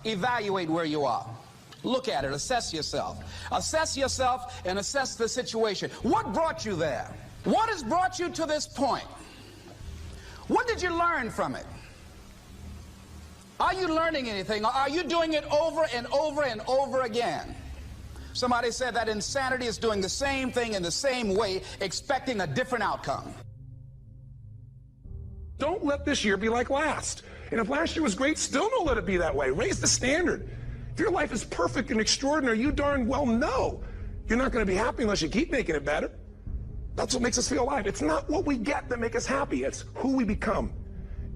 Evaluate where you are. Look at it. Assess yourself. Assess yourself and assess the situation. What brought you there? What has brought you to this point? What did you learn from it? Are you learning anything, or are you doing it over and over and over again? Somebody said that insanity is doing the same thing in the same way, expecting a different outcome. Don't let this year be like last. And if last year was great, still don't let it be that way. Raise the standard. If your life is perfect and extraordinary, you darn well know you're not going to be happy unless you keep making it better. That's what makes us feel alive. It's not what we get that makes us happy. It's who we become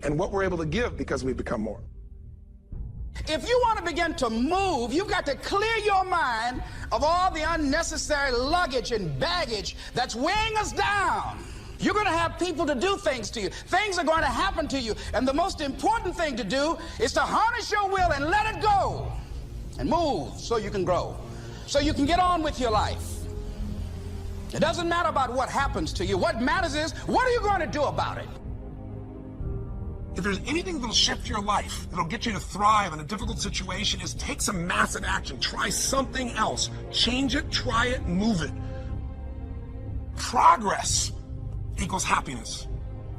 and what we're able to give because we become more. If you want to begin to move, you've got to clear your mind of all the unnecessary luggage and baggage that's weighing us down. You're going to have people to do things to you. Things are going to happen to you. And the most important thing to do is to harness your will and let it go. And move so you can grow. So you can get on with your life. It doesn't matter about what happens to you. What matters is, what are you going to do about it? If there's anything that'll shift your life, that'll get you to thrive in a difficult situation, is take some massive action. Try something else. Change it, try it, move it. Progress equals happiness.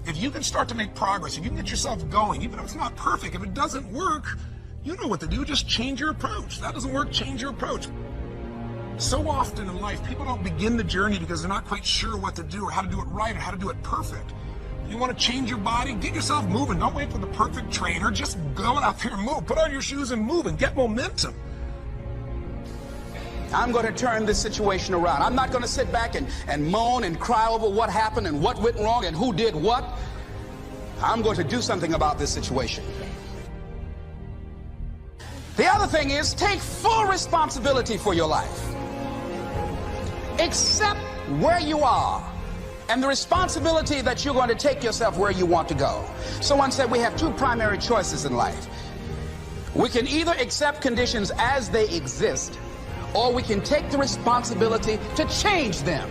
If you can start to make progress, if you can get yourself going, even if it's not perfect, if it doesn't work, you know what to do. Just change your approach. That doesn't work, change your approach. So often in life, people don't begin the journey because they're not quite sure what to do or how to do it right or how to do it perfect. You want to change your body? Get yourself moving. Don't wait for the perfect trainer. Just go out there and move. Put on your shoes and move and get momentum. I'm going to turn this situation around. I'm not going to sit back and moan and cry over what happened and what went wrong and who did what. I'm going to do something about this situation. The other thing is, take full responsibility for your life. Accept where you are and the responsibility that you're going to take yourself where you want to go. Someone said we have two primary choices in life. We can either accept conditions as they exist, or we can take the responsibility to change them.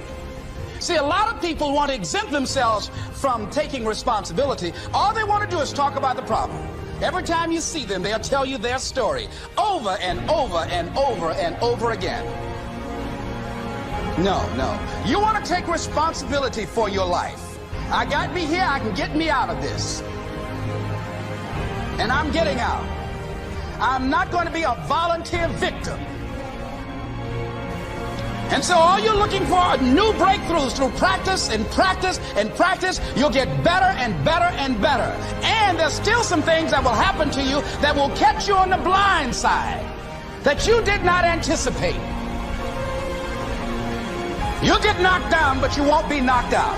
See, a lot of people want to exempt themselves from taking responsibility. All they want to do is talk about the problem. Every time you see them, they'll tell you their story over and over and over and over again. No. You want to take responsibility for your life. I got me here, I can get me out of this. And I'm getting out. I'm not going to be a volunteer victim. And so all you're looking for are new breakthroughs through practice and practice and practice. You'll get better and better and better. And there's still some things that will happen to you that will catch you on the blind side that you did not anticipate. You'll get knocked down, but you won't be knocked out.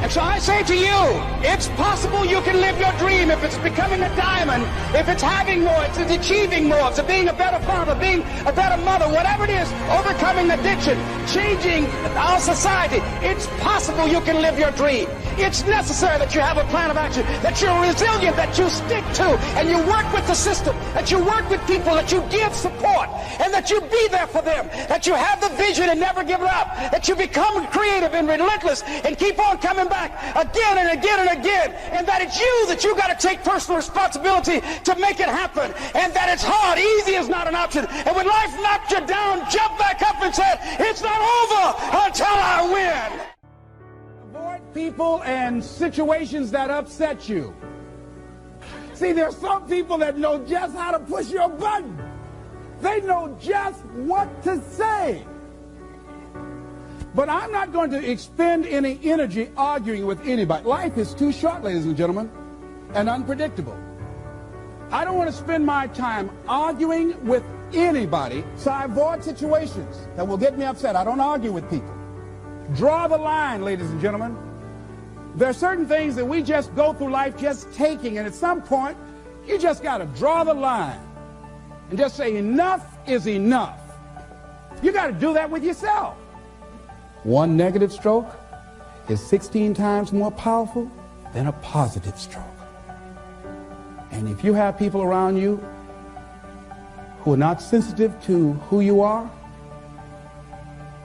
And so I say to you, it's possible you can live your dream if it's becoming a diamond, if it's having more, if it's achieving more, if it's being a better father, being a better mother, whatever it is, overcoming addiction, changing our society. It's possible you can live your dream. It's necessary that you have a plan of action, that you're resilient, that you stick to, and you work with the system, that you work with people, that you give support, and that you be there for them, that you have the vision and never give it up, that you become creative and relentless and keep on coming back again and again and again, and that it's you got to take personal responsibility to make it happen, and that it's hard. Easy is not an option. And when life knocks you down, jump back up and say, it's not over until I win. Avoid people and situations that upset you. See, there's some people that know just how to push your button. They know just what to say. But I'm not going to expend any energy arguing with anybody. Life is too short, ladies and gentlemen, and unpredictable. I don't want to spend my time arguing with anybody, so I avoid situations that will get me upset. I don't argue with people. Draw the line, ladies and gentlemen. There are certain things that we just go through life just taking, and at some point, you just got to draw the line and just say enough is enough. You got to do that with yourself. One negative stroke is 16 times more powerful than a positive stroke. And if you have people around you who are not sensitive to who you are,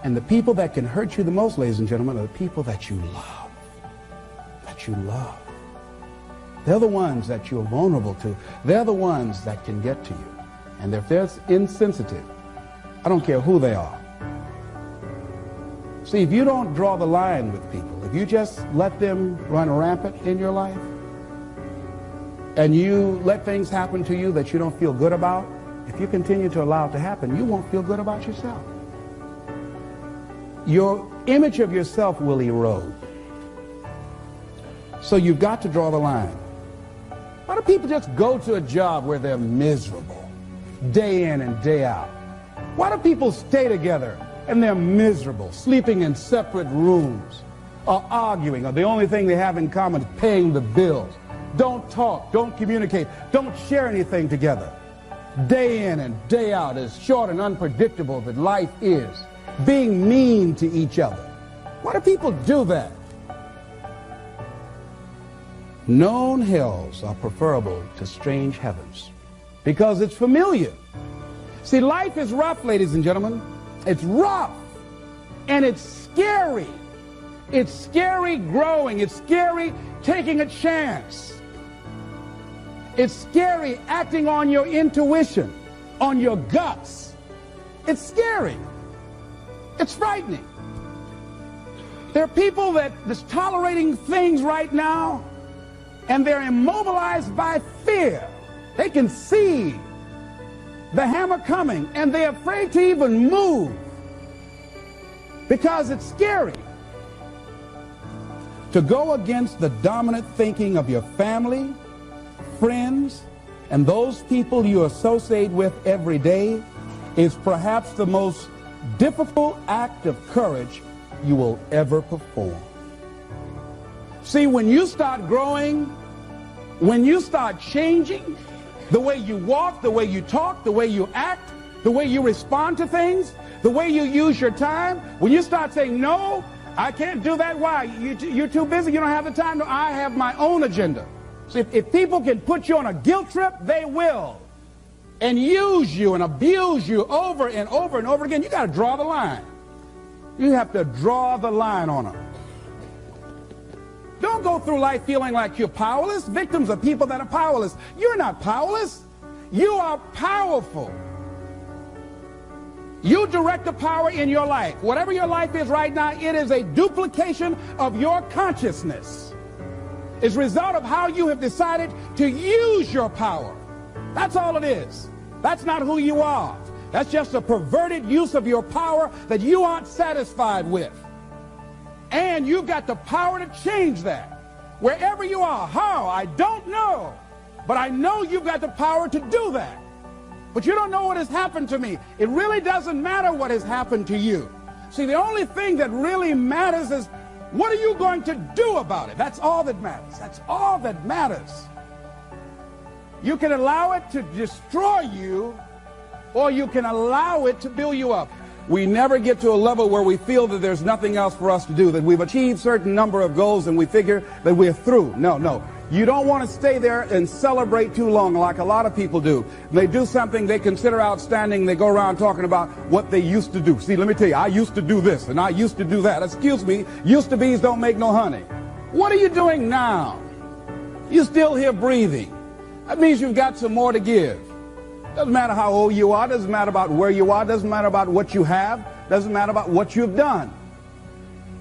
and the people that can hurt you the most, ladies and gentlemen, are the people that you love. That you love. They're the ones that you're vulnerable to. They're the ones that can get to you. And if they're insensitive, I don't care who they are. See, if you don't draw the line with people, if you just let them run rampant in your life, and you let things happen to you that you don't feel good about, if you continue to allow it to happen, you won't feel good about yourself. Your image of yourself will erode. So you've got to draw the line. Why do people just go to a job where they're miserable, day in and day out? Why do people stay together and they're miserable, sleeping in separate rooms, or arguing, or the only thing they have in common is paying the bills? Don't talk, don't communicate, don't share anything together. Day in and day out, as short and unpredictable that life is, being mean to each other. Why do people do that? Known hells are preferable to strange heavens because it's familiar. See, life is rough, ladies and gentlemen. It's rough and it's scary. It's scary growing. It's scary taking a chance. It's scary acting on your intuition, on your guts. It's scary. It's frightening. There are people that is tolerating things right now, and they're immobilized by fear. They can see the hammer coming, and they're afraid to even move because it's scary. To go against the dominant thinking of your family, friends, and those people you associate with every day is perhaps the most difficult act of courage you will ever perform. See, when you start growing, when you start changing the way you walk, the way you talk, the way you act, the way you respond to things, the way you use your time, when you start saying, no, I can't do that. Why? You're too busy. You don't have the time. No, I have my own agenda. So if people can put you on a guilt trip, they will. And use you and abuse you over and over and over again. You got to draw the line. You have to draw the line on them. Don't go through life feeling like you're powerless. Victims are people that are powerless. You're not powerless. You are powerful. You direct the power in your life. Whatever your life is right now, it is a duplication of your consciousness. It's a result of how you have decided to use your power. That's all it is. That's not who you are. That's just a perverted use of your power that you aren't satisfied with. And you've got the power to change that. Wherever you are, how? I don't know. But I know you've got the power to do that. But you don't know what has happened to me. It really doesn't matter what has happened to you. See, the only thing that really matters is what are you going to do about it? That's all that matters. That's all that matters. You can allow it to destroy you, or you can allow it to build you up. We never get to a level where we feel that there's nothing else for us to do, that we've achieved a certain number of goals and we figure that we're through. No. You don't want to stay there and celebrate too long like a lot of people do. They do something they consider outstanding. They go around talking about what they used to do. See, let me tell you, I used to do this and I used to do that. Excuse me, used to be's don't make no honey. What are you doing now? You're still here breathing. That means you've got some more to give. Doesn't matter how old you are, doesn't matter about where you are, doesn't matter about what you have, doesn't matter about what you've done.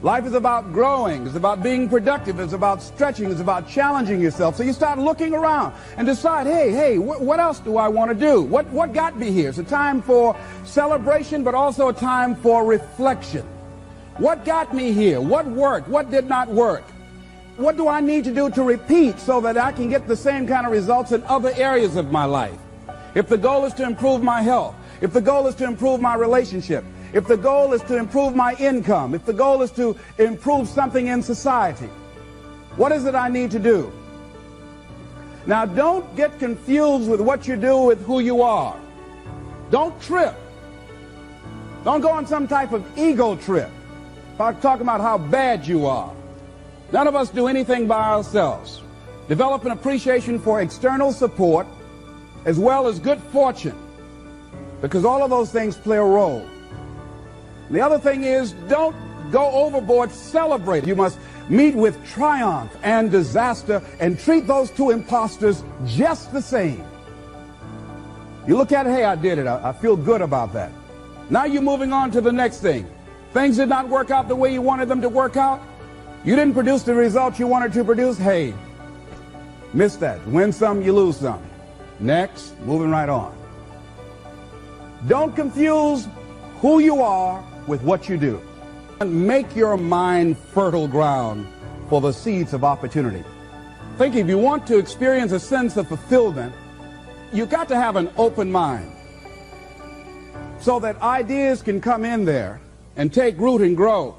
Life is about growing, it's about being productive, it's about stretching, it's about challenging yourself. So you start looking around and decide, hey, what else do I want to do? What got me here? It's a time for celebration, but also a time for reflection. What got me here? What worked? What did not work? What do I need to do to repeat so that I can get the same kind of results in other areas of my life? If the goal is to improve my health, if the goal is to improve my relationship, if the goal is to improve my income, if the goal is to improve something in society, what is it I need to do? Now, don't get confused with what you do with who you are. Don't trip. Don't go on some type of ego trip. Talking about how bad you are. None of us do anything by ourselves. Develop an appreciation for external support as well as good fortune, because all of those things play a role. The other thing is, don't go overboard, celebrate. You must meet with triumph and disaster and treat those two imposters just the same. You look at it, hey, I did it. I feel good about that. Now you're moving on to the next thing. Things did not work out the way you wanted them to work out. You didn't produce the results you wanted to produce. Hey, miss that. Win some, you lose some. Next, moving right on. Don't confuse who you are with what you do. Make your mind fertile ground for the seeds of opportunity. Think if you want to experience a sense of fulfillment, you've got to have an open mind so that ideas can come in there and take root and grow.